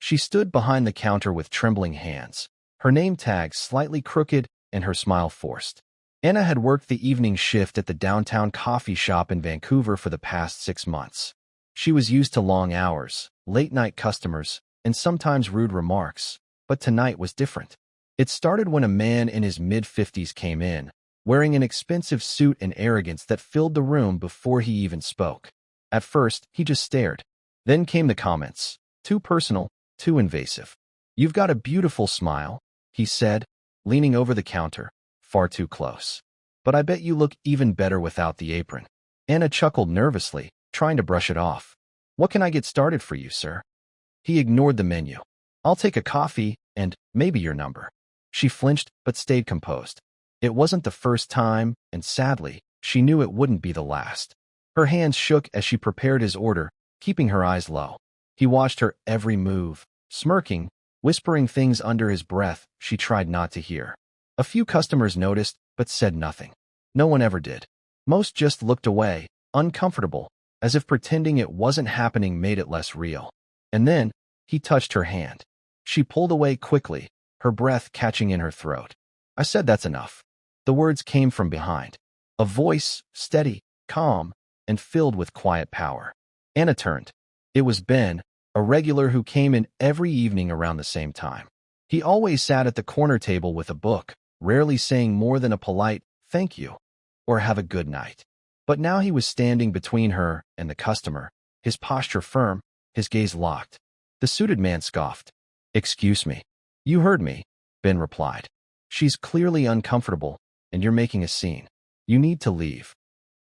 She stood behind the counter with trembling hands, her name tag slightly crooked and her smile forced. Anna had worked the evening shift at the downtown coffee shop in Vancouver for the past 6 months. She was used to long hours, late-night customers, and sometimes rude remarks, but tonight was different. It started when a man in his mid-50s came in, wearing an expensive suit and arrogance that filled the room before he even spoke. At first, he just stared. Then came the comments. Too personal, too invasive. "You've got a beautiful smile," he said, leaning over the counter, far too close. "But I bet you look even better without the apron." Anna chuckled nervously, trying to brush it off. "What can I get started for you, sir?" He ignored the menu. "I'll take a coffee and maybe your number." She flinched but stayed composed. It wasn't the first time, and sadly, she knew it wouldn't be the last. Her hands shook as she prepared his order, keeping her eyes low. He watched her every move, smirking, whispering things under his breath she tried not to hear. A few customers noticed, but said nothing. No one ever did. Most just looked away, uncomfortable, as if pretending it wasn't happening made it less real. And then, he touched her hand. She pulled away quickly, her breath catching in her throat. "I said that's enough." The words came from behind. A voice, steady, calm, and filled with quiet power. Anna turned. It was Ben, a regular who came in every evening around the same time. He always sat at the corner table with a book, rarely saying more than a polite, "Thank you," or "Have a good night." But now he was standing between her and the customer, his posture firm, his gaze locked. The suited man scoffed. "Excuse me." "You heard me," Ben replied. "She's clearly uncomfortable, and you're making a scene. You need to leave."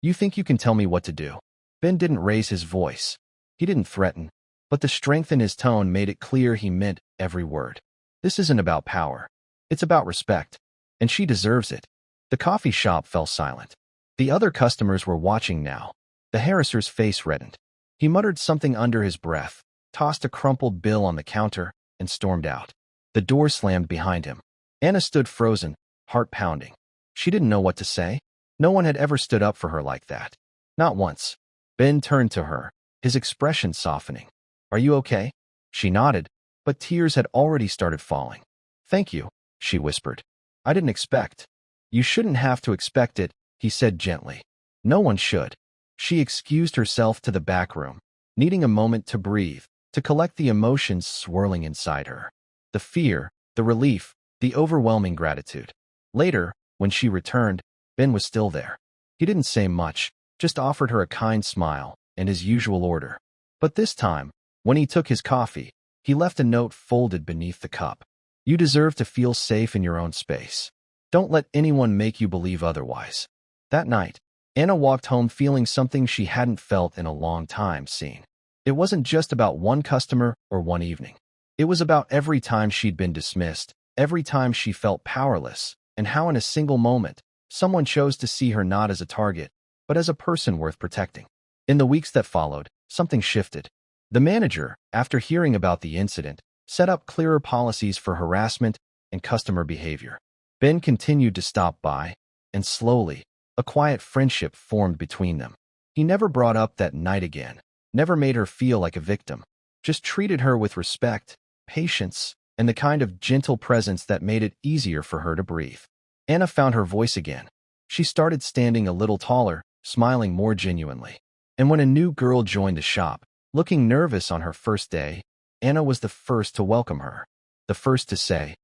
"You think you can tell me what to do?" Ben didn't raise his voice. He didn't threaten, but the strength in his tone made it clear he meant every word. "This isn't about power. It's about respect, and she deserves it." The coffee shop fell silent. The other customers were watching now. The harasser's face reddened. He muttered something under his breath, tossed a crumpled bill on the counter, and stormed out. The door slammed behind him. Anna stood frozen, heart pounding. She didn't know what to say. No one had ever stood up for her like that. Not once. Ben turned to her, his expression softening. "Are you okay?" She nodded, but tears had already started falling. "Thank you," she whispered. "I didn't expect." "You shouldn't have to expect it," he said gently. "No one should." She excused herself to the back room, needing a moment to breathe, to collect the emotions swirling inside her. The fear, the relief, the overwhelming gratitude. Later, when she returned, Ben was still there. He didn't say much, just offered her a kind smile and his usual order. But this time, when he took his coffee, he left a note folded beneath the cup. "You deserve to feel safe in your own space. Don't let anyone make you believe otherwise." That night, Anna walked home feeling something she hadn't felt in a long time. It wasn't just about one customer or one evening. It was about every time she'd been dismissed, every time she felt powerless, and how in a single moment, someone chose to see her not as a target, but as a person worth protecting. In the weeks that followed, something shifted. The manager, after hearing about the incident, set up clearer policies for harassment and customer behavior. Ben continued to stop by, and slowly, a quiet friendship formed between them. He never brought up that night again, never made her feel like a victim, just treated her with respect, patience, and the kind of gentle presence that made it easier for her to breathe. Anna found her voice again. She started standing a little taller, smiling more genuinely. And when a new girl joined the shop, looking nervous on her first day, Anna was the first to welcome her. The first to say,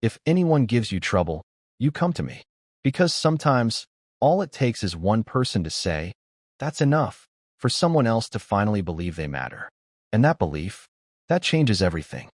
"If anyone gives you trouble, you come to me." Because sometimes, all it takes is one person to say, "That's enough," for someone else to finally believe they matter. And that belief, that changes everything.